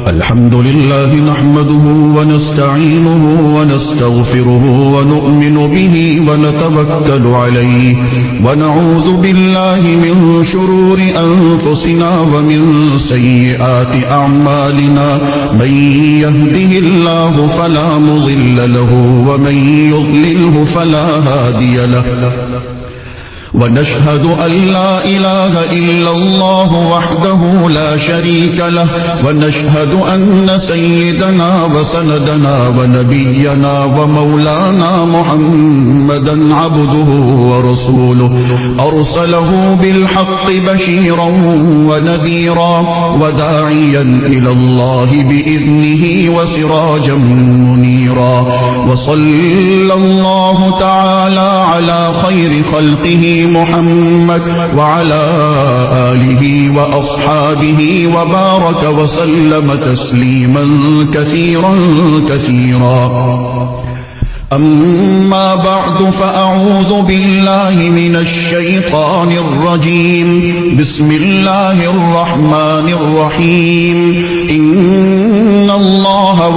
الحمد لله نحمده ونستعينه ونستغفره ونؤمن به ونتوكل عليه ونعوذ بالله من شرور أنفسنا ومن سيئات أعمالنا من يهده الله فلا مضل له ومن يضلله فلا هادي له ونشهد أن لا إله إلا الله وحده لا شريك له ونشهد أن سيدنا وسندنا ونبينا ومولانا محمدا عبده ورسوله أرسله بالحق بشيرا ونذيرا وداعيا إلى الله بإذنه وسراجا منيرا وصلى الله تعالى على خير خلقه محمد وعلى آله وأصحابه وبارك وسلم تسليما كثيرا كثيرا أما بعد فأعوذ بالله من الشيطان الرجيم بسم الله الرحمن الرحيم إن الله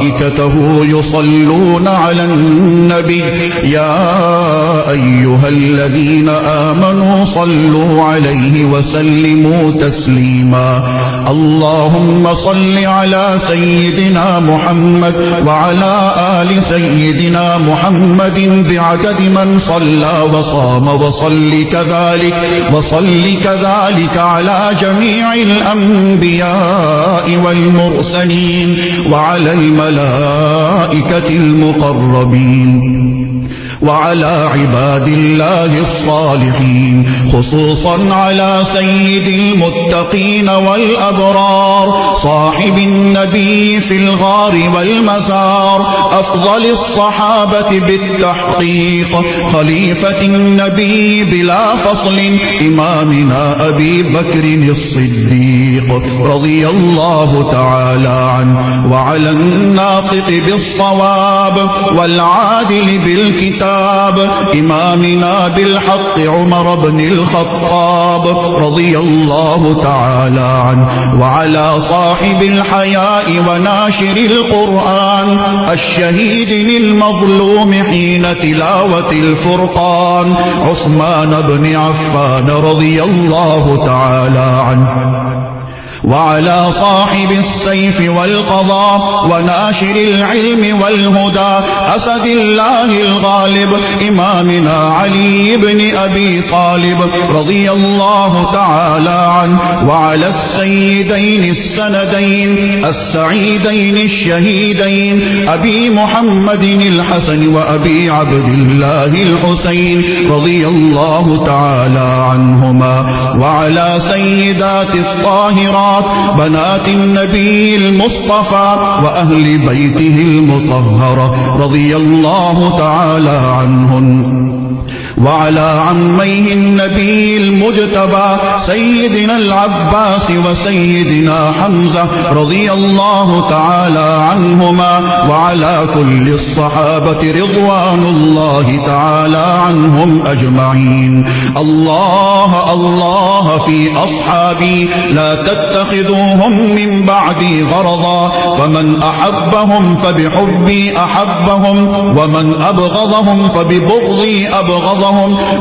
وملائكته يصلون على النبي يا أيها الذين آمنوا صلوا عليه وسلموا تسليما اللهم صل على سيدنا محمد وعلى آل سيدنا محمد بعدد من صلى وصام وصل كذلك على جميع الأنبياء والمرسلين وعلى الملائكة المقربين وعلى عباد الله الصالحين خصوصا على سيد المتقين والأبرار صاحب النبي في الغار والمزار أفضل الصحابة بالتحقيق خليفة النبي بلا فصل إمامنا أبي بكر الصديق رضي الله تعالى عنه وعلى الناطق بالصواب والعادل بالكتاب إمامنا بالحق عمر بن الخطاب رضي الله تعالى عنه وعلى صاحب الحياء وناشر القرآن الشهيد للمظلوم حين تلاوة الفرقان عثمان بن عفان رضي الله تعالى عنه وعلى صاحب السيف والقضاء وناشر العلم والهدى أسد الله الغالب إمامنا علي بن أبي طالب رضي الله تعالى عنه وعلى السيدين السندين السعيدين الشهيدين أبي محمد الحسن وأبي عبد الله الحسين رضي الله تعالى عنهما وعلى سيدات الطاهرات بنات النبي المصطفى وأهل بيته المطهرة رضي الله تعالى عنهن وعلى عميه النبي المجتبى سيدنا العباس وسيدنا حمزة رضي الله تعالى عنهما وعلى كل الصحابة رضوان الله تعالى عنهم أجمعين الله الله في أصحابي لا تتخذوهم من بعدي غرضا فمن أحبهم فبحبي أحبهم ومن أبغضهم فببغضي أبغضهم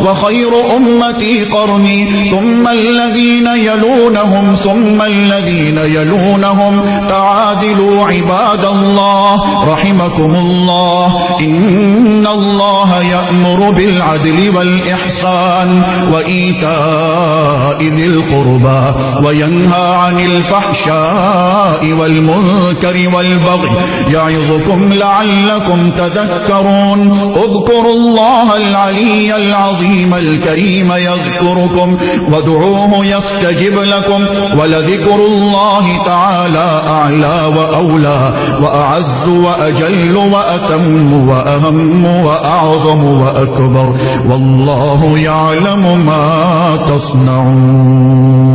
وخير أمتي قرني ثم الذين يلونهم ثم الذين يلونهم تعادلوا عباد الله رحمكم الله إن الله يأمر بالعدل والإحسان وإيتاء ذي القربى وينهى عن الفحشاء والمنكر والبغي يعظكم لعلكم تذكرون اذكروا الله العلي العظيم الكريم يذكركم وادعوه يستجب لكم ولذكر الله تعالى أعلى وأولى وأعز وأجل وأتم وأهم وأعظم وأكبر والله يعلم ما تصنعون